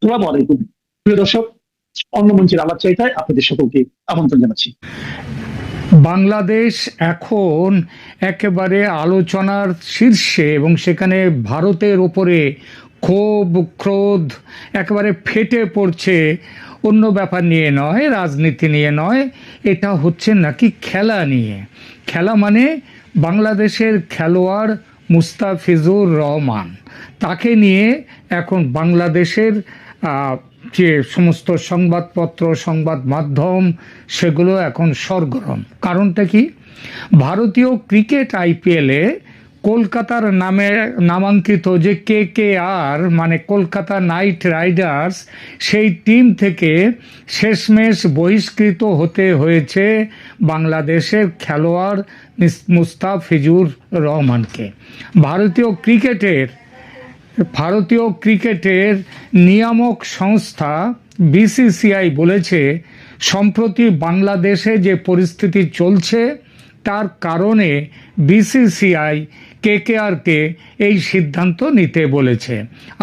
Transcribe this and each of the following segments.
আসসালামু আলাইকুম প্রিয় দর্শক, অন্য মঞ্চের আলাপ চাইতায় আপনাদের সকলকে আমন্ত্রণ জানাচ্ছি। বাংলাদেশ এখন একেবারে আলোচনার শীর্ষে এবং সেখানে ভারতের ওপরে ক্ষোভ ক্রোধ একেবারে ফেটে পড়ছে। অন্য ব্যাপার নিয়ে নয়, রাজনীতি নিয়ে নয়, এটা হচ্ছে নাকি খেলা নিয়ে। খেলা মানে বাংলাদেশের খেলোয়াড় মুস্তাফিজুর রহমান, তাকে নিয়ে এখন বাংলাদেশের যে সমস্ত সংবাদপত্র সংবাদ মাধ্যম সেগুলো এখন সরগরম। কারণটা কি? ভারতীয় ক্রিকেট আইপিএলে কলকাতার নামে নামাঙ্কিত যে KKR মানে কলকাতা নাইট রাইডার্স, সেই টিম থেকে শেষমেশ বহিষ্কৃত হতে হয়েছে বাংলাদেশের খেলোয়াড় মুস্তাফিজুর রহমানকে। ভারতীয় ক্রিকেটের নিয়ামক সংস্থা BCCI বলেছে, সম্প্রতি বাংলাদেশে যে পরিস্থিতি চলছে তার কারণে BCCI KKRকে এই সিদ্ধান্ত নিতে বলেছে।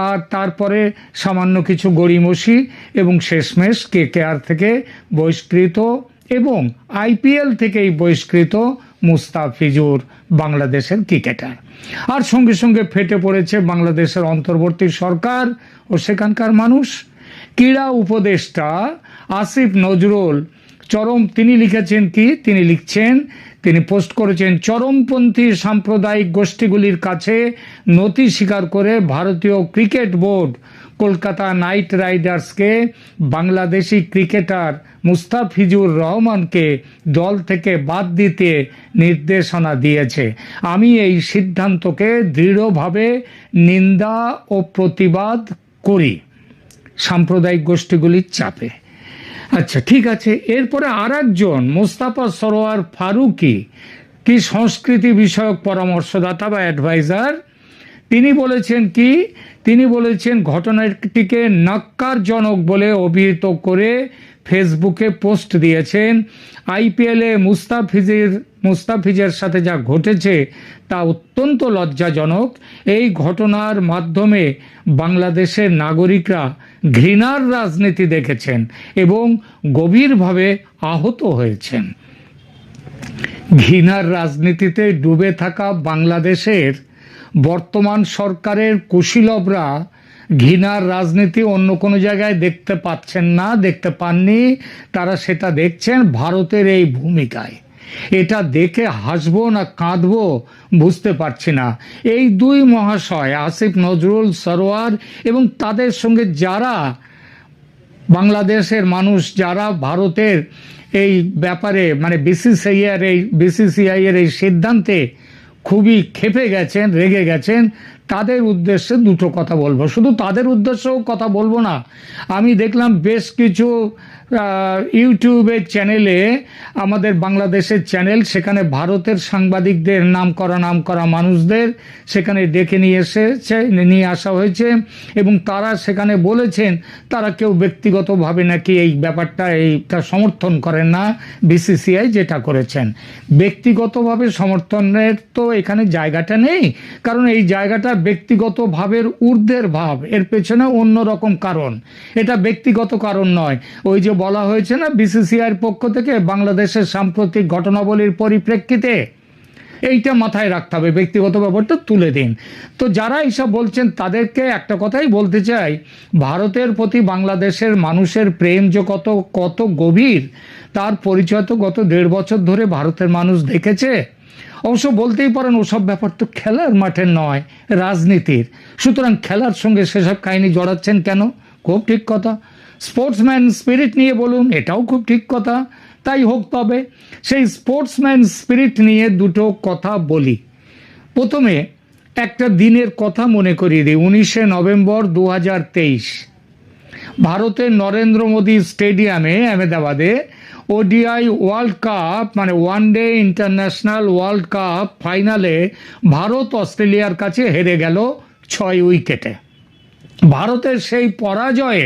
আর তারপরে সামান্য কিছু গড়িমসি এবং শেষমেশ KKR থেকে বহিষ্কৃত এবং IPL থেকেই বহিষ্কৃত মুস্তাফিজুর বাংলাদেশের ক্রিকেটার। আর সঙ্গে সঙ্গে ফেটে পড়েছে বাংলাদেশের অন্তর্বর্তী সরকার ও সেখানকার মানুষ। ক্রীড়া উপদেষ্টা আসিফ নজরুল তিনি লিখেছেন কি? তিনি পোস্ট করেছেন, চরমপন্থী সাম্প্রদায়িক গোষ্ঠীগুলির কাছে নতি স্বীকার করে ভারতীয় ক্রিকেট বোর্ড কলকাতা নাইট রাইডার্সকে বাংলাদেশি ক্রিকেটার মুস্তাফিজুর রহমানকে দল থেকে বাদ দিতে নির্দেশনা দিয়েছে। আমি এই সিদ্ধান্তকে দৃঢ়ভাবে নিন্দা ও প্রতিবাদ করি সাম্প্রদায়িক গোষ্ঠীগুলির চাপে। আচ্ছা, ঠিক আছে। এরপরে আর একজন মোস্তফা সরোয়ার ফারুকি, কি সংস্কৃতি বিষয়ক পরামর্শদাতা বা অ্যাডভাইজার, তিনি বলেছেন ঘটনাটিকে ন্যক্কারজনক বলে অভিহিত করে ফেসবুকে পোস্ট দিয়েছেন। IPL-এ মুস্তাফিজের সাথে যা ঘটেছে তা অত্যন্ত লজ্জাজনক। এই ঘটনার মাধ্যমে বাংলাদেশের নাগরিকরা ঘৃণার রাজনীতি দেখেছেন এবং গভীরভাবে আহত হয়েছেন। ঘৃণার রাজনীতিতে ডুবে থাকা বাংলাদেশের বর্তমান সরকারের কুশীলবরা ঘৃণার রাজনীতি অন্য কোনো জায়গায় দেখতে পাননি। তারা সেটা দেখছেন ভারতের এই ভূমিকায়। এটা দেখে হাসবো না কাঁদবো বুঝতে পারছি না। এই দুই মহাশয় আসিফ নজরুল সরোয়ার এবং তাদের সঙ্গে যারা বাংলাদেশের মানুষ, যারা ভারতের এই ব্যাপারে মানে BCCI এর এই সিদ্ধান্তে খুবই ক্ষেপে গেছেন, রেগে গেছেন, তাদের উদ্দেশ্যে দুটো কথা বলবো। শুধু তাদের উদ্দেশ্যেও কথা বলবো না, আমি দেখলাম বেশ কিছু ইউটিউবের চ্যানেলে, আমাদের বাংলাদেশের চ্যানেল, সেখানে ভারতের সাংবাদিকদের নাম করা মানুষদের সেখানে ডেকে নিয়ে আসা হয়েছে এবং তারা সেখানে বলেছেন তারা কেউ ব্যক্তিগতভাবে নাকি এই এইটা সমর্থন করেন না। BCCI যেটা করেছেন, ব্যক্তিগতভাবে সমর্থনের তো এখানে জায়গাটা নেই, কারণ এই জায়গাটা ব্যক্তিগত ভাবের ঊর্ধ্বের ভাব, এর পেছনে অন্যরকম কারণ, এটা ব্যক্তিগত কারণ নয়। ওই যে বলা হয়েছে না BCCI-র পক্ষ থেকে বাংলাদেশের সাম্প্রতিক ঘটনাবলীর পরিপ্রেক্ষিতে, এইটা মাথায় রাখতে হবে, ব্যক্তিগত ব্যাপারটা তুলে দিন। তো যারা এইসব বলছেন তাদেরকে একটা কথাই বলতে চাই, ভারতের প্রতি বাংলাদেশের মানুষের প্রেম যে কত গভীর তার পরিচয় তো গত 1.5 বছর ধরে ভারতের মানুষ দেখেছে। অবশ্য বলতেই পারেন ওসব ব্যাপার তো খেলার মাঠের নয়, রাজনীতির। সুতরাং খেলার সঙ্গে সেসব কাহিনী জড়াচ্ছেন কেন? খুব ঠিক কথা। স্পোর্টসম্যান স্পিরিট নিয়ে বলুন, এটাও খুব ঠিক কথা। তাই হোক। তবে সেই স্পোর্টসম্যান স্পিরিট নিয়ে দুটো কথা বলি। প্রথমে একটা দিনের কথা মনে করিয়ে দিই। 19শে নভেম্বর 2023 ভারতের নরেন্দ্র মোদী স্টেডিয়ামে আহমেদাবাদে ODI ওয়ার্ল্ড কাপ মানে ওয়ানডে ইন্টারন্যাশনাল ওয়ার্ল্ড কাপ ফাইনালে ভারত অস্ট্রেলিয়ার কাছে হেরে গেল 6 উইকেটে। ভারতের সেই পরাজয়ে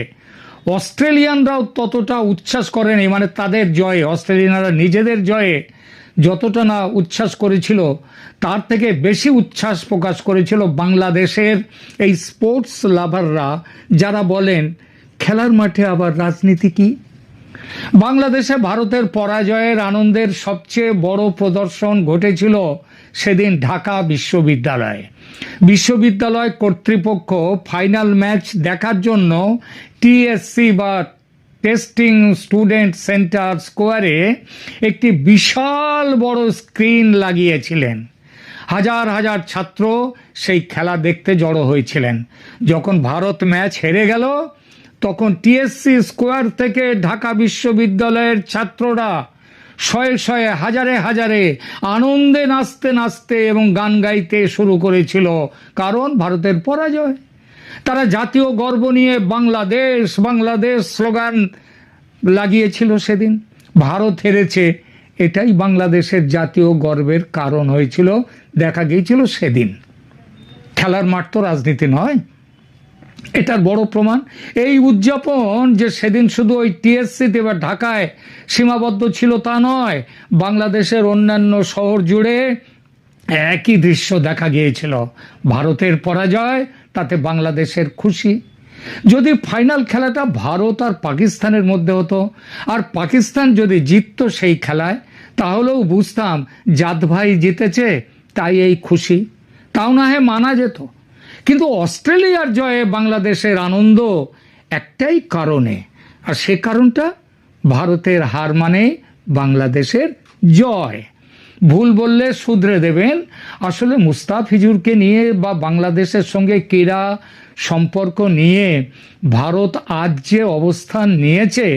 অস্ট্রেলিয়ানরাও ততটা উচ্ছ্বাস করেনি, মানে তাদের জয়ে, অস্ট্রেলিয়ানরা নিজেদের জয়ে যতটা না উচ্ছ্বাস করেছিল তার থেকে বেশি উচ্ছ্বাস প্রকাশ করেছিল বাংলাদেশের এই স্পোর্টস লাভাররা, যারা বলেন খেলার মাঠে আবার রাজনীতি কি? বাংলাদেশে ভারতের পরাজয়ের আনন্দের সবচেয়ে বড় প্রদর্শন ঘটেছিল সেদিন ঢাকা বিশ্ববিদ্যালয়ে। বিশ্ববিদ্যালয় কর্তৃপক্ষ ফাইনাল ম্যাচ দেখার জন্য টিএসসি বা টেস্টিং স্টুডেন্ট সেন্টার স্কোয়ারে একটি বিশাল বড় স্ক্রিন লাগিয়েছিলেন। হাজার হাজার ছাত্র সেই খেলা দেখতে জড়ো হয়েছিলেন। যখন ভারত ম্যাচ হেরে গেল, তখন টিএসসি স্কোয়ার থেকে ঢাকা বিশ্ববিদ্যালয়ের ছাত্ররা শয়ে শয়ে হাজারে হাজারে আনন্দে নাচতে নাচতে এবং গান গাইতে শুরু করেছিল, কারণ ভারতের পরাজয়। তারা জাতীয় গর্ব নিয়ে বাংলাদেশ বাংলাদেশ স্লোগান লাগিয়েছিল সেদিন। ভারত হেরেছে, এটাই বাংলাদেশের জাতীয় গর্বের কারণ হয়েছিল, দেখা গিয়েছিল সেদিন। খেলার মাঠ তো রাজনীতি নয়, এটার বড় প্রমাণ এই উদযাপন যে সেদিন শুধু ওই টিএসসিতে বা ঢাকায় সীমাবদ্ধ ছিল তা নয়, বাংলাদেশের অন্যান্য শহর জুড়ে একই দৃশ্য দেখা গিয়েছিল। ভারতের পরাজয়, তাতে বাংলাদেশের খুশি। যদি ফাইনাল খেলাটা ভারত আর পাকিস্তানের মধ্যে হতো, আর পাকিস্তান যদি জিততো সেই খেলায়, তাহলেও বুঝতাম জাত ভাই জিতেছে তাই এই খুশি, তাও না হয় মানা যেত। কিন্তু অস্ট্রেলিয়ার জয়ে বাংলাদেশের আনন্দ একটাই কারণে, আর সে কারণটা ভারতের হার মানে বাংলাদেশের জয়। ভুল বললে শুধরে দেবেন, আসলে মুস্তাফিজুরকে নিয়ে বা বাংলাদেশের সঙ্গে ক্রীড়া সম্পর্ক নিয়ে ভারত আজ যে অবস্থান নিয়েছে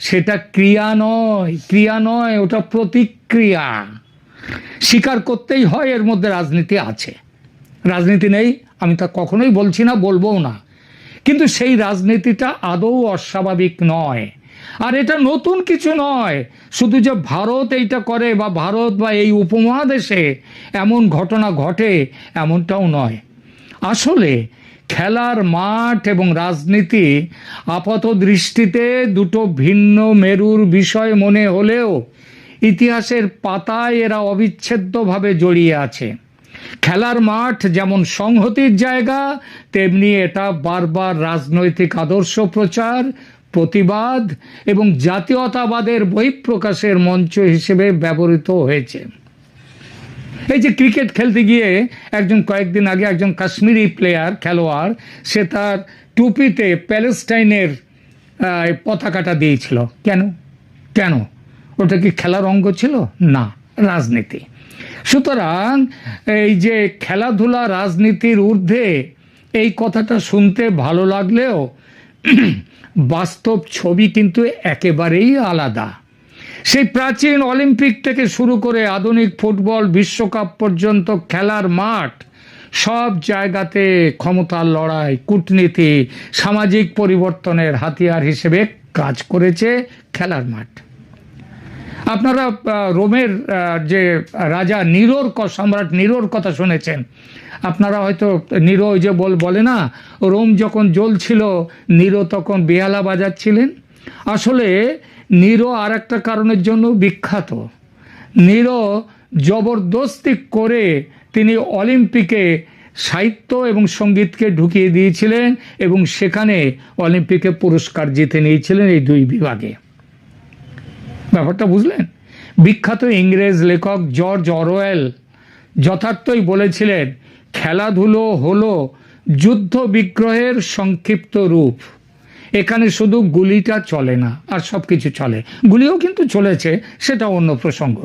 সেটা ক্রিয়া নয়, ওটা প্রতিক্রিয়া। স্বীকার করতেই হয় এর মধ্যে রাজনীতি আছে। রাজনীতি নেই আমি তা কখনোই বলছি না, বলবও না, কিন্তু সেই রাজনীতিটা আদৌ অস্বাভাবিক নয়। আর এটা নতুন কিছু নয়, শুধু যে ভারত এইটা করে বা ভারত বা এই উপমহাদেশে এমন ঘটনা ঘটে এমনটাও নয়। আসলে খেলার মাঠ এবং রাজনীতি আপাত দৃষ্টিতে দুটো ভিন্ন মেরুর বিষয় মনে হলেও ইতিহাসের পাতায় এরা অবিচ্ছেদ্যভাবে জড়িয়ে আছে। খেলার মাঠ যেমন সংহতির জায়গা, তেমনি এটা বারবার রাজনৈতিক আদর্শ প্রচার, প্রতিবাদ এবং জাতীয়তাবাদের বহিঃপ্রকাশের মঞ্চ হিসেবে ব্যবহৃত হয়েছে। এই যে ক্রিকেট খেলতে গিয়ে কয়েকদিন আগে একজন কাশ্মীরি খেলোয়াড় সে তার টুপিতে প্যালেস্টাইনের পতাকাটা দিয়েছিল। কেন? ওটা কি খেলার অঙ্গ ছিল? না, রাজনীতি। সুতরাং এই যে খেলাধুলা রাজনীতির ঊর্ধ্বে, এই কথাটা শুনতে ভালো লাগলেও বাস্তব ছবি কিন্তু একেবারেই আলাদা। সেই প্রাচীন অলিম্পিক থেকে শুরু করে আধুনিক ফুটবল বিশ্বকাপ পর্যন্ত খেলার মাঠ সব জায়গাতে ক্ষমতার লড়াই, কূটনীতি, সামাজিক পরিবর্তনের হাতিয়ার হিসেবে কাজ করেছে খেলার মাঠ। আপনারা রোমের যে রাজা সম্রাট নিরোর কথা শুনেছেন। আপনারা হয়তো নিরো যে বলে না, রোম যখন জ্বলছিল নিরো তখন বেহালা বাজাচ্ছিলেন। আসলে নিরো আর একটা কারণের জন্য বিখ্যাত। নিরো জবরদস্তি করে তিনি অলিম্পিকে সাহিত্য এবং সঙ্গীতকে ঢুকিয়ে দিয়েছিলেন এবং সেখানে অলিম্পিকে পুরস্কার জিতে নিয়েছিলেন এই দুই বিভাগে। ব্যাপারটা বুঝলেন? বিখ্যাত ইংরেজ লেখক জর্জ অরওয়েল যথার্থই বলেছিলেন, খেলাধুলো হলো যুদ্ধ বিগ্রহের সংক্ষিপ্ত রূপ। এখানে শুধু গুলিটা চলে না, আর সব কিছু চলে। গুলিও কিন্তু চলেছে, সেটা অন্য প্রসঙ্গ।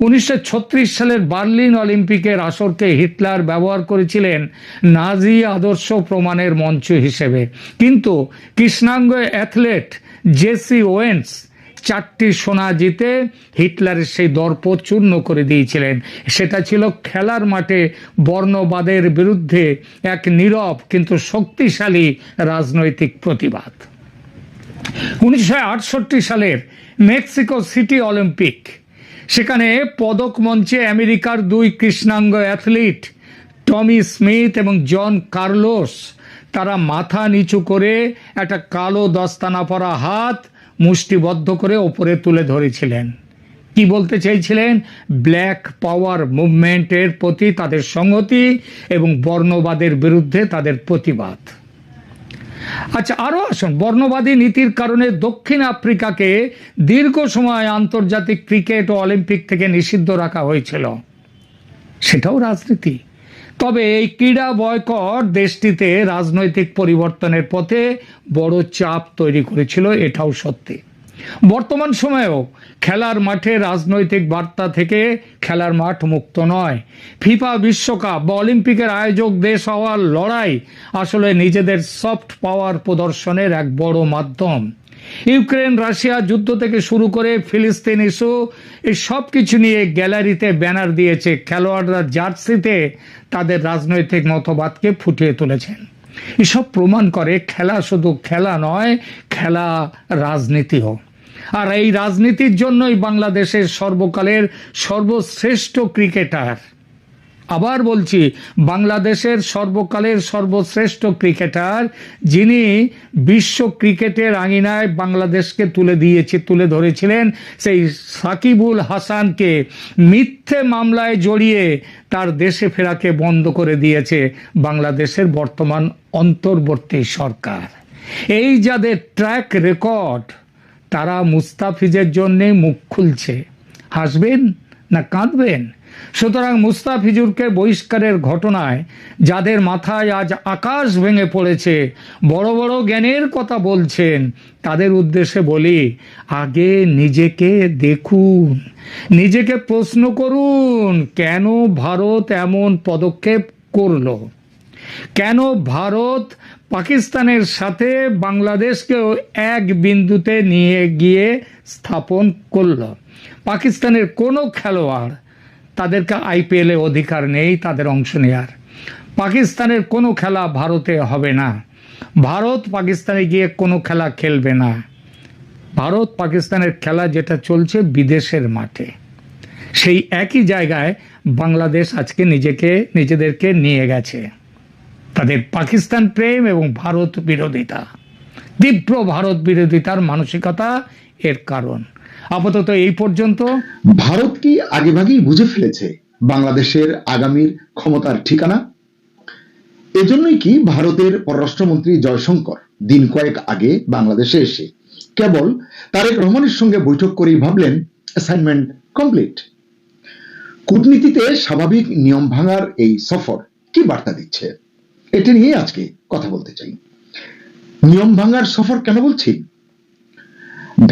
1936 সালের বার্লিন অলিম্পিকের আসরকে হিটলার ব্যবহার করেছিলেন নাজি আদর্শ প্রমাণের মঞ্চ হিসেবে, কিন্তু কৃষ্ণাঙ্গ অ্যাথলেট জেসি ওয়েন্স 4টি সোনা জিতে হিটলারের সেই দর্প চূর্ণ করে দিয়েছিলেন। সেটা ছিল খেলার মাঠে বর্ণবাদের বিরুদ্ধে এক নীরব কিন্তু শক্তিশালী রাজনৈতিক প্রতিবাদ। 1968 সালের মেক্সিকো সিটি অলিম্পিক, সেখানে পদক মঞ্চে আমেরিকার দুই কৃষ্ণাঙ্গ অ্যাথলিট টমি স্মিথ এবং জন কার্লোস, তারা মাথা নিচু করে একটা কালো দস্তানা পরা হাত মুষ্টিবদ্ধ করে ওপরে তুলে ধরেছিলেন। কি বলতে চাইছিলেন? ব্ল্যাক পাওয়ার মুভমেন্টের প্রতি তাদের সংহতি এবং বর্ণবাদের বিরুদ্ধে তাদের প্রতিবাদ। আচ্ছা, আরো আসুন, বর্ণবাদী নীতির কারণে দক্ষিণ আফ্রিকাকে দীর্ঘ সময় আন্তর্জাতিক ক্রিকেট ও অলিম্পিক থেকে নিষিদ্ধ রাখা হয়েছিল, সেটাও রাজনীতি। তবে এই ক্রীড়া বয়কট দেশটিতে রাজনৈতিক পরিবর্তনের পথে বড় চাপ তৈরি করেছিল, এটাও সত্যি। বর্তমান সময়েও খেলার মাঠে রাজনৈতিক বার্তা থেকে খেলার মাঠ মুক্ত নয়। ফিফা বিশ্বকাপ বা অলিম্পিকের আয়োজক দেশ হওয়ার লড়াই আসলে নিজেদের সফট পাওয়ার প্রদর্শনের এক বড় মাধ্যম। ইউক্রেন রাশিয়া যুদ্ধ থেকে শুরু করে ফিলিস্তিন ইস্যু, এই সব কিছু নিয়ে গ্যালারিতে ব্যানার দিয়েছে, খেলোয়াড়রা জার্সিতে তাদের রাজনৈতিক মতবাদকে ফুটিয়ে তুলেছেন। এসব প্রমাণ করে খেলা শুধু খেলা নয়, খেলা রাজনীতিও। আর এই রাজনীতির জন্যই বাংলাদেশের সর্বকালের সর্বশ্রেষ্ঠ ক্রিকেটার, আবার বলছি, বাংলাদেশের সর্বকালের সর্বশ্রেষ্ঠ ক্রিকেটার, যিনি বিশ্ব ক্রিকেটের আঙিনায় বাংলাদেশকে তুলে ধরেছিলেন, সেই সাকিবুল হাসানকে মিথ্যে মামলায় জড়িয়ে তার দেশে ফেরাকে বন্ধ করে দিয়েছে বাংলাদেশের বর্তমান অন্তর্বর্তী সরকার। এই যাদের ট্র্যাক রেকর্ড, তারা মুস্তাফিজের জন্যে মুখ খুলছে। হাসবেন না কাঁদবেন? সুতরাং মুস্তাফিজুরকে বহিষ্কারের ঘটনায় যাদের মাথায় আজ আকাশ ভেঙে পড়েছে, বড় বড় জ্ঞানের কথা বলছেন, তাদের উদ্দেশ্যে বলি, আগে নিজেকে দেখুন, নিজেকে প্রশ্ন করুন, কেন ভারত এমন পদক্ষেপ করলো? কেন ভারত পাকিস্তানের সাথে বাংলাদেশকেও এক বিন্দুতে নিয়ে গিয়ে স্থাপন করল? পাকিস্তানের কোনো খেলোয়াড়, তাদেরকে আইপিএলে অধিকার নেই তাদের অংশ নেওয়ার। পাকিস্তানের কোনো খেলা ভারতে হবে না, ভারত পাকিস্তানে গিয়ে কোনো খেলা খেলবে না। ভারত পাকিস্তানের খেলা যেটা চলছে বিদেশের মাঠে, সেই একই জায়গায় বাংলাদেশ আজকে নিজেদেরকে নিয়ে গেছে। তাদের পাকিস্তান প্রেম এবং ভারত বিরোধিতা, তীব্র ভারত বিরোধিতার মানসিকতা এর কারণ। আপাতত এই পর্যন্ত। ভারত কি আগেভাগেই বুঝে ফেলেছে বাংলাদেশের আগামীর ক্ষমতার ঠিকানা? এজন্যই কি ভারতের পররাষ্ট্রমন্ত্রী জয়শঙ্কর দিন কয়েক আগে বাংলাদেশে এসে কেবল তারেক রহমানের সঙ্গে বৈঠক করেই ভাবলেন অ্যাসাইনমেন্ট কমপ্লিট? কূটনীতিতে স্বাভাবিক নিয়ম ভাঙার এই সফর কি বার্তা দিচ্ছে, এটা নিয়ে আজকে কথা বলতে চাই। নিয়ম ভাঙার সফর কেন বলছি?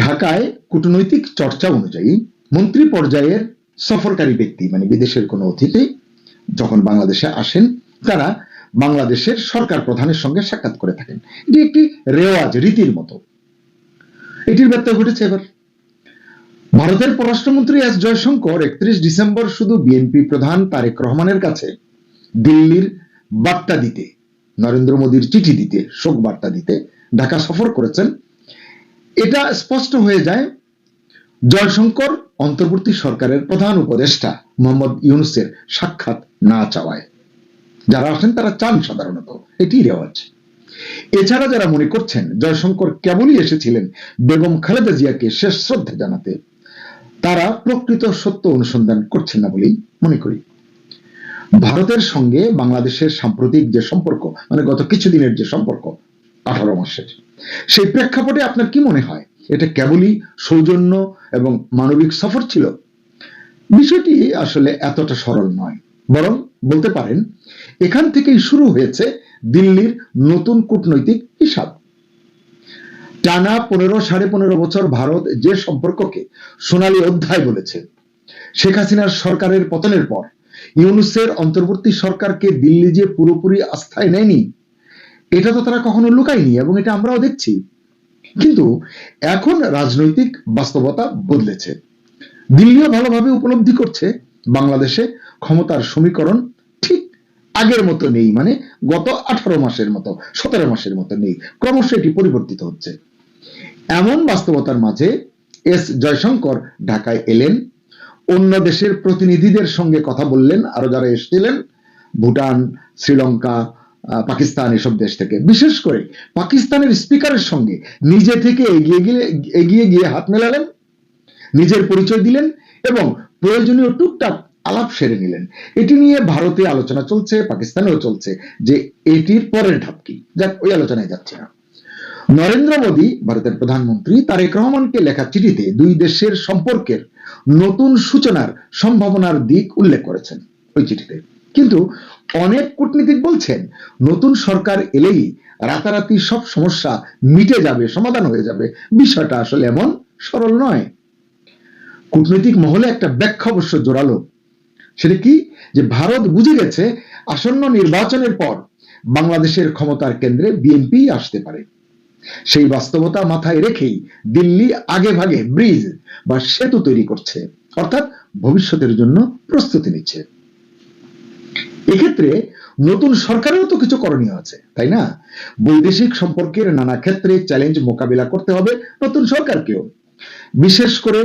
ঢাকায় কূটনৈতিক চর্চা অনুযায়ী মন্ত্রী পর্যায়ের সফরকারী ব্যক্তি, মানে বিদেশের কোনো অতিথি যখন বাংলাদেশে আসেন, তারা বাংলাদেশের সরকার প্রধানের সঙ্গে সাক্ষাৎ করে থাকেন। এটি একটি রেওয়াজ, রীতির মতো। এটির ব্যত্যয় ঘটেছে এবার। ভারতের পররাষ্ট্রমন্ত্রী এস জয়শঙ্কর 31 ডিসেম্বর শুধু বিএনপি প্রধান তারেক রহমানের কাছে দিল্লির বার্তা দিতে, নরেন্দ্র মোদীর চিঠি দিতে, শোক বার্তা দিতে ঢাকা সফর করেছেন। এটা স্পষ্ট হয়ে যায় জয়শঙ্কর অন্তর্বর্তী সরকারের প্রধান উপদেষ্টা মোহাম্মদ ইউনূসের সাক্ষাৎ না চাওয়ায়। যারা আসেন তারা চান সাধারণত, এটি রেওয়াজ। এছাড়া যারা মনে করছেন জয়শঙ্কর কেবলই এসেছিলেন বেগম খালেদা জিয়াকে শেষ শ্রদ্ধা জানাতে, তারা প্রকৃত সত্য অনুসন্ধান করছেন না বলেই মনে করি। ভারতের সঙ্গে বাংলাদেশের সাম্প্রতিক যে সম্পর্ক, মানে গত কিছুদিনের যে সম্পর্ক 18 মাসের, সেই প্রেক্ষাপটে আপনার কি মনে হয় এটা কেবলই সৌজন্য এবং মানবিক সফর ছিল? বিষয়টি আসলে এতটা সরল নয়, বরং বলতে পারেন এখান থেকেই শুরু হয়েছে দিল্লির নতুন কূটনৈতিক হিসাব। টানা 15-15.5 বছর ভারত যে সম্পর্ককে সোনালী অধ্যায় বলেছে, শেখ হাসিনার সরকারের পতনের পর ইউনূসের অন্তর্বর্তী সরকারকে দিল্লি যে পুরোপুরি আস্থায় নেয়নি, এটা তো তারা কখনো লুকায়নি, এবং এটা আমরাও দেখছি। কিন্তু এখন রাজনৈতিক বাস্তবতা বদলেছে। দিল্লিও ভালোভাবে উপলব্ধি করছে বাংলাদেশে ক্ষমতার সমীকরণ ঠিক আগের মতো নেই, মানে গত 18 মাসের মতো, 17 মাসের মতো নেই, ক্রমশ এটি পরিবর্তিত হচ্ছে। এমন বাস্তবতার মাঝে এস জয়শঙ্কর ঢাকায় এলেন, অন্য দেশের প্রতিনিধিদের সঙ্গে কথা বললেন, আরো যারা এসেছিলেন ভুটান, শ্রীলঙ্কা, পাকিস্তান, এসব দেশ থেকে। বিশেষ করে পাকিস্তানের স্পিকারের সঙ্গে নিজে থেকে এগিয়ে গিয়ে হাত মেলালেন, নিজের পরিচয় দিলেন এবং প্রয়োজনীয় টুকটাক আলাপ সেরে নিলেন। এটি নিয়ে ভারতে আলোচনা চলছে, পাকিস্তানেও চলছে যে এটির পরের ধাপ কি। যাক, ওই আলোচনায় যাচ্ছে না। নরেন্দ্র মোদী ভারতের প্রধানমন্ত্রী তারেক রহমানকে লেখা চিঠিতে দুই দেশের সম্পর্কের নতুন সূচনার সম্ভাবনার দিক উল্লেখ করেছেন ওই চিঠিতে। কিন্তু অনেক কূটনীতিক বলছেন নতুন সরকার এলেই রাতারাতি সব সমস্যা মিটে যাবে, সমাধান হয়ে যাবে। বিষয়টা আসলে এমন সরল নয়। কূটনৈতিক মহলে একটা ব্যাখ্যা অবশ্য জোরালো। সেটা কি, যে ভারত বুঝে গেছে আসন্ন নির্বাচনের পর বাংলাদেশের ক্ষমতার কেন্দ্রে বিএনপি আসতে পারে। সেই বাস্তবতা মাথায় রেখেই দিল্লি আগে ভাগে ব্রিজ বা সেতু তৈরি করছে, অর্থাৎ ভবিষ্যতের জন্য প্রস্তুতি নিচ্ছে। এক্ষেত্রে নতুন সরকারেরও তো কিছু করণীয় আছে, তাই না? বৈদেশিক সম্পর্কের নানা ক্ষেত্রে চ্যালেঞ্জ মোকাবিলা করতে হবে নতুন সরকারকেও। বিশেষ করে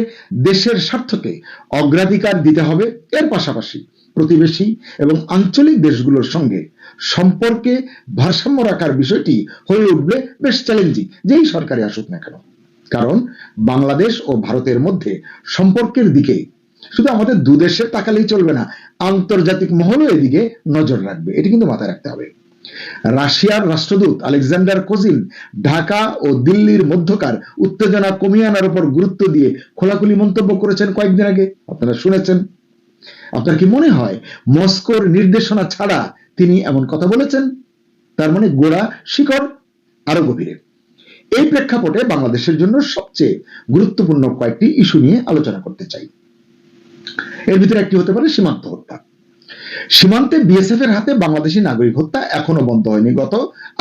দেশের স্বার্থকে অগ্রাধিকার দিতে হবে। এর পাশাপাশি প্রতিবেশী এবং আঞ্চলিক দেশগুলোর সঙ্গে সম্পর্কে ভারসাম্য রাখার বিষয়টি হয়ে উঠবে বেশ চ্যালেঞ্জিং, যেই সরকারে আসুক না কেন। কারণ বাংলাদেশ ও ভারতের মধ্যে সম্পর্কের দিকে শুধু আমাদের দুদেশের তাকালেই চলবে না, আন্তর্জাতিক মহলও এদিকে নজর রাখবে। এটি কিন্তু মাথায় রাখতে হবে। রাশিয়ার রাষ্ট্রদূত আলেকজান্ডার কোজিন ঢাকা ও দিল্লির মধ্যকার উত্তেজনা কমিয়ে আনার উপর গুরুত্ব দিয়ে খোলাখুলি মন্তব্য করেছেন কয়েকদিন আগে, আপনারা শুনেছেন। আপনার কি মনে হয় মস্কোর নির্দেশনা ছাড়া তিনি এমন কথা বলেছেন? তার মানে গোড়া শিকড় আরো গভীরে। এই প্রেক্ষাপটে বাংলাদেশের জন্য সবচেয়ে গুরুত্বপূর্ণ কয়েকটি ইস্যু নিয়ে আলোচনা করতে চাই। এর ভিতরে একটি হতে পারে সীমান্ত হত্যা। সীমান্তে বিএসএফ এর হাতে বাংলাদেশি নাগরিক হত্যা এখনো বন্ধ হয়নি। গত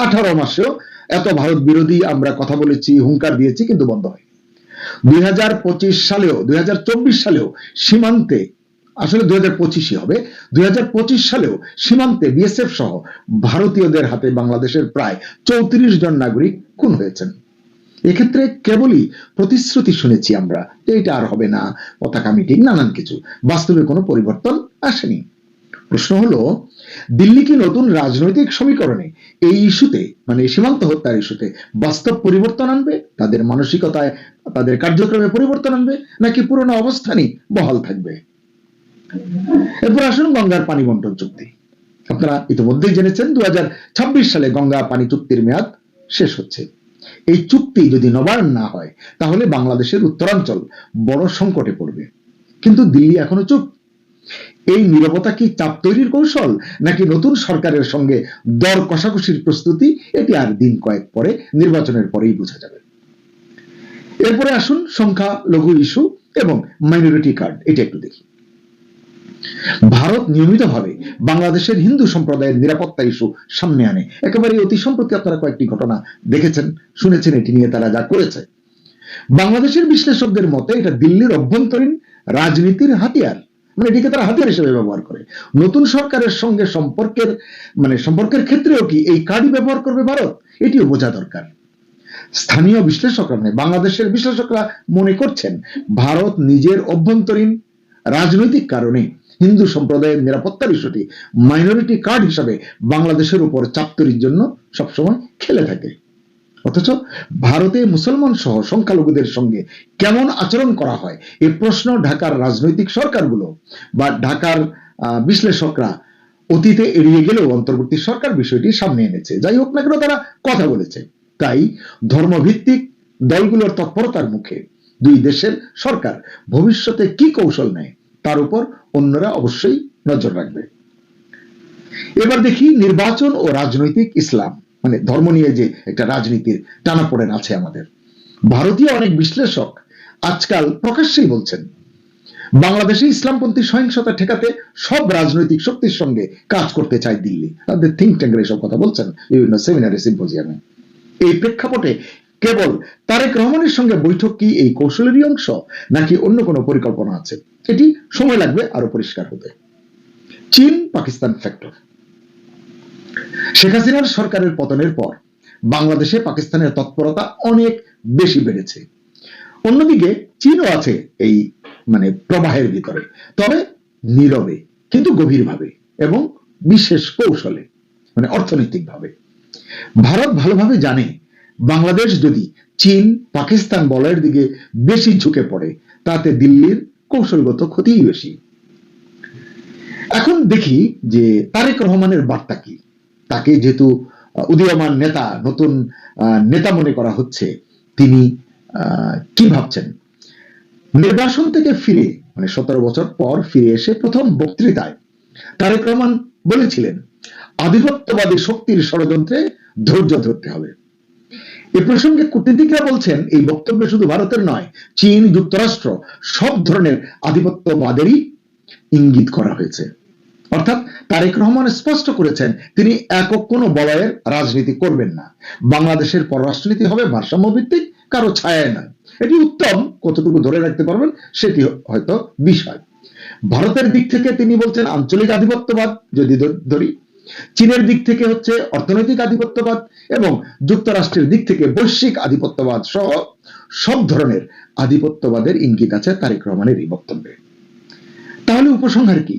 18 মাসেও এত ভারত বিরোধী আমরা কথা বলেছি, হুঙ্কার দিয়েছি, কিন্তু বন্ধ হয়নি। 2025 সালেও 2024 সালেও সীমান্তে, আসলে 2025ই হবে, 2025 সালেও সীমান্তে বিএসএফ সহ ভারতীয়দের হাতে বাংলাদেশের প্রায় 34 জন নাগরিক খুন হয়েছেন। এক্ষেত্রে কেবলই প্রতিশ্রুতি শুনেছি আমরা, এটা আর হবে না, পতাকা মিটিং, নানান কিছু। বাস্তবে কোনো পরিবর্তন আসেনি। প্রশ্ন হলো, দিল্লি কি নতুন রাজনৈতিক সমীকরণে এই ইস্যুতে, মানে সীমান্ত হত্যার ইস্যুতে বাস্তব পরিবর্তন আনবে? তাদের মানসিকতায়, তাদের কার্যক্রমে পরিবর্তন আনবে, নাকি পুরনো অবস্থানই বহাল থাকবে? এরপর আসুন গঙ্গার পানি বন্টন চুক্তি। আপনারা ইতিমধ্যেই জেনেছেন 2026 সালে গঙ্গা পানি চুক্তির মেয়াদ শেষ হচ্ছে। এই চুক্তি যদি নবায়ন না হয় তাহলে বাংলাদেশের উত্তরাঞ্চল বড় সংকটে পড়বে। কিন্তু দিল্লি এখনো চুপ। এই নীরবতা কি চাপ তৈরির কৌশল, নাকি নতুন সরকারের সঙ্গে দর কষাকষির প্রস্তুতি? এটি আর দিন কয়েক পরে, নির্বাচনের পরেই বোঝা যাবে। এরপরে আসুন সংখ্যালঘু ইস্যু এবং মাইনরিটি কার্ড, এটা একটু দেখি। ভারত নিয়মিতভাবে বাংলাদেশের হিন্দু সম্প্রদায়ের নিরাপত্তা ইস্যু সামনে আনে। একেবারে অতি সম্প্রতি আপনারা কয়েকটি ঘটনা দেখেছেন, শুনেছেন, এটি নিয়ে তারা যা করেছে। বাংলাদেশের বিশ্লেষকদের মতে এটা দিল্লির অভ্যন্তরীণ রাজনীতির হাতিয়ার, মানে এটিকে তারা হাতিয়ার হিসেবে ব্যবহার করে। নতুন সরকারের সঙ্গে সম্পর্কের ক্ষেত্রেও কি এই কার্ডই ব্যবহার করবে ভারত? এটিও বোঝা দরকার। স্থানীয় বিশ্লেষকরা, মানে বাংলাদেশের বিশ্লেষকরা মনে করছেন ভারত নিজের অভ্যন্তরীণ রাজনৈতিক কারণে হিন্দু সম্প্রদায়ের নিরাপত্তার ইস্যুটি মাইনরিটি কার্ড হিসাবে বাংলাদেশের উপর চাপ তৈরির জন্য সবসময় খেলে থাকে। অথচ ভারতে মুসলমান সহ সংখ্যালঘুদের সঙ্গে কেমন আচরণ করা হয় এই প্রশ্ন ঢাকার রাজনৈতিক সরকারগুলো বা ঢাকার বিশ্লেষকরা অতীতে এড়িয়ে গেলেও অন্তর্বর্তী সরকার বিষয়টি সামনে এনেছে। যাই হোক না কেন, তারা কথা বলেছে। তাই ধর্মভিত্তিক দলগুলোর তৎপরতার মুখে দুই দেশের সরকার ভবিষ্যতে কি কৌশল নেয় তার উপর অন্যরা অবশ্যই নজর রাখবে। এবার দেখি নির্বাচন ও রাজনৈতিক ইসলাম, মানে ধর্ম নিয়ে যে একটা রাজনীতির টানাপোড়েন আছে আমাদের। ভারতীয় অনেক বিশ্লেষক আজকাল প্রকাশ্যেই বলছেন বাংলাদেশে ইসলামপন্থী সহিংসতা ঠেকাতে সব রাজনৈতিক শক্তির সঙ্গে কাজ করতে চায় দিল্লি। তাদের থিঙ্ক ট্যাঙ্কের এসব কথা বলছেন বিভিন্ন সেমিনারে, সিম্পোজিয়ামে। এই প্রেক্ষাপটে কেবল তারেক রহমানের সঙ্গে বৈঠক কি এই কৌশলেরই অংশ, নাকি অন্য কোনো পরিকল্পনা আছে? এটি সময় লাগবে আরো পরিষ্কার হতে। চীন পাকিস্তান ফ্যাক্টর। শেখ হাসিনার সরকারের পতনের পর বাংলাদেশে পাকিস্তানের তৎপরতা অনেক বেশি বেড়েছে। অন্যদিকে চীনও আছে এই প্রবাহের ভিতরে, তবে নীরবে কিন্তু গভীরভাবে এবং বিশেষ কৌশলে, অর্থনৈতিকভাবে। ভারত ভালোভাবে জানে বাংলাদেশ যদি চীন পাকিস্তান বলয়ের দিকে বেশি ঝুঁকে পড়ে তাতে দিল্লির কৌশলগত ক্ষতিই বেশি। এখন দেখি যে তারেক রহমানের বার্তা কি। তাকে যেহেতু উদীয়মান নেতা, নতুন নেতা মনে করা হচ্ছে, তিনি কি ভাবছেন? নির্বাসন থেকে ফিরে, মানে 17 বছর পর ফিরে এসে প্রথম বক্তৃতায় তারেক রহমান বলেছিলেন, আধিপত্যবাদী শক্তির ষড়যন্ত্রে ধৈর্য ধরতে হবে। এ প্রসঙ্গে কূটনীতিকরা বলছেন, এই বক্তব্য শুধু ভারতের নয়, চীন, যুক্তরাষ্ট্র সব ধরনের আধিপত্যবাদেরই ইঙ্গিত করা হয়েছে। অর্থাৎ তারেক রহমান স্পষ্ট করেছেন, তিনি একক কোনো বলয়ের রাজনীতি করবেন না। বাংলাদেশের পররাষ্ট্রনীতি হবে ভারসাম্য ভিত্তিক, কারো ছায়ায় নয়। এটি উত্তম, কতটুকু ধরে রাখতে পারবেন সেটি হয়তো বিষয়। ভারতের দিক থেকে তিনি বলছেন আঞ্চলিক আধিপত্যবাদ যদি ধরি, চীনের দিক থেকে হচ্ছে অর্থনৈতিক আধিপত্যবাদ, এবং যুক্তরাষ্ট্রের দিক থেকে বৈশ্বিক আধিপত্যবাদ সহ সব ধরনের আধিপত্যবাদের ইঙ্গিত আছে তারেক রহমানের এই বক্তব্যে। তাহলে উপসংহার কি?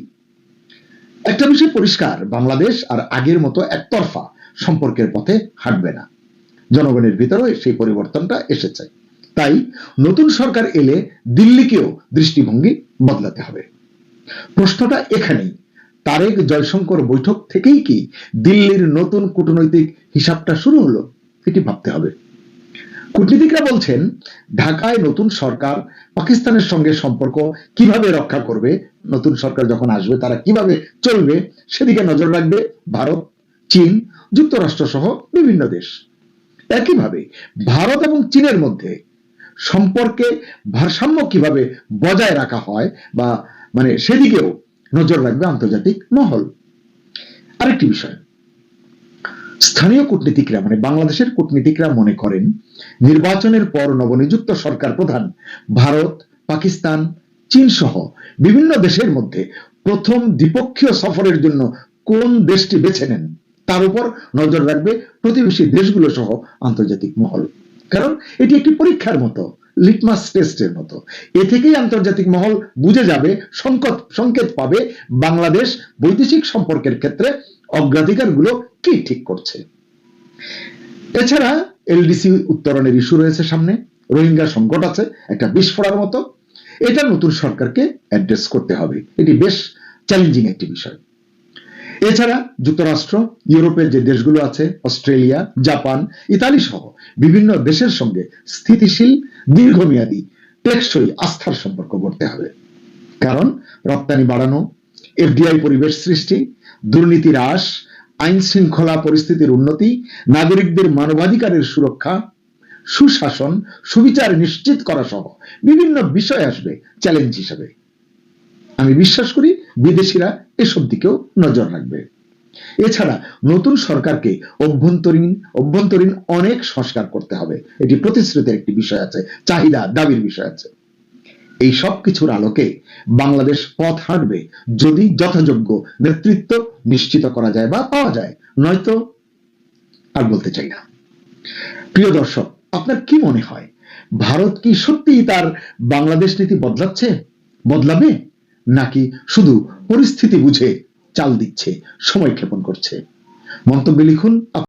একটা বিষয় পরিষ্কার, বাংলাদেশ আর আগের মতো একতরফা সম্পর্কের পথে হাঁটবে না। জনগণের ভিতরেও সেই পরিবর্তনটা এসেছে। তাই নতুন সরকার এলে দিল্লিকেও দৃষ্টিভঙ্গি বদলাতে হবে। প্রশ্নটা এখানেই, তারেক জয়শঙ্কর বৈঠক থেকেই কি দিল্লির নতুন কূটনৈতিক হিসাবটা শুরু হলো? এটি ভাবতে হবে। কূটনীতিকরা বলছেন, ঢাকায় নতুন সরকার পাকিস্তানের সঙ্গে সম্পর্ক কিভাবে রক্ষা করবে, নতুন সরকার যখন আসবে তারা কিভাবে চলবে, সেদিকে নজর রাখবে ভারত, চীন, যুক্তরাষ্ট্র সহ বিভিন্ন দেশ। একইভাবে ভারত এবং চীনের মধ্যে সম্পর্কে ভারসাম্য কিভাবে বজায় রাখা হয়, বা মানে সেদিকেও নজর রাখবে আন্তর্জাতিক মহল। আরেকটি বিষয়, স্থানীয় কূটনীতিকরা, মানে বাংলাদেশের কূটনীতিকরা মনে করেন, নির্বাচনের পর নবনিযুক্ত সরকার প্রধান ভারত, পাকিস্তান, চীন সহ বিভিন্ন দেশের মধ্যে প্রথম দ্বিপক্ষীয় সফরের জন্য কোন দেশটি বেছে নেন তার উপর নজর রাখবে প্রতিবেশী দেশগুলো সহ আন্তর্জাতিক মহল। কারণ এটি একটি পরীক্ষার মতো, লিটমাস টেস্টের মতো। এ থেকেই আন্তর্জাতিক মহল বুঝে যাবে, সংকেত পাবে বাংলাদেশ বৈদেশিক সম্পর্কের ক্ষেত্রে অগ্রাধিকারগুলো কি ঠিক করছে। এছাড়া এলডিসি উত্তরণের ইস্যু রয়েছে সামনে, রোহিঙ্গা সংকট আছে একটা বিস্ফোরণের মতো, এটা নতুন সরকারকে অ্যাড্রেস করতে হবে। এটি বেশ চ্যালেঞ্জিং একটি বিষয়। এছাড়া যুক্তরাষ্ট্র, ইউরোপের যে দেশগুলো আছে, অস্ট্রেলিয়া, জাপান, ইতালি সহ বিভিন্ন দেশের সঙ্গে স্থিতিশীল, দীর্ঘমেয়াদী, টেকসই আস্থার সম্পর্ক গড়তে হবে। কারণ রপ্তানি বাড়ানো, এফডিআই পরিবেশ সৃষ্টি, দুর্নীতি হ্রাস, আইন শৃঙ্খলা পরিস্থিতির উন্নতি, নাগরিকদের মানবাধিকারের সুরক্ষা, সুশাসন, সুবিচার নিশ্চিত করা সহ বিভিন্ন বিষয় আসবে চ্যালেঞ্জ হিসেবে। আমি বিশ্বাস করি বিদেশিরা এসব দিকেও নজর রাখবে। এছাড়া নতুন সরকারকে অভ্যন্তরীণ অনেক সংস্কার করতে হবে। এটি প্রতিশ্রুতির একটি বিষয় আছে, চাহিদা দাবির বিষয় আছে। এই সব কিছুর আলোকে বাংলাদেশ পথ হাঁটবে যদি যথাযোগ্য নেতৃত্ব নিশ্চিত করা যায় বা পাওয়া যায়, নয়তো আর বলতে চাই না। প্রিয় দর্শক, আপনার কি মনে হয়, ভারত কি সত্যিই তার বাংলাদেশ নীতি বদলাবে, নাকি শুধু পরিস্থিতি বুঝে চাল দিচ্ছে, সময় ক্ষেপণ করছে? মন্তব্যে লিখুন।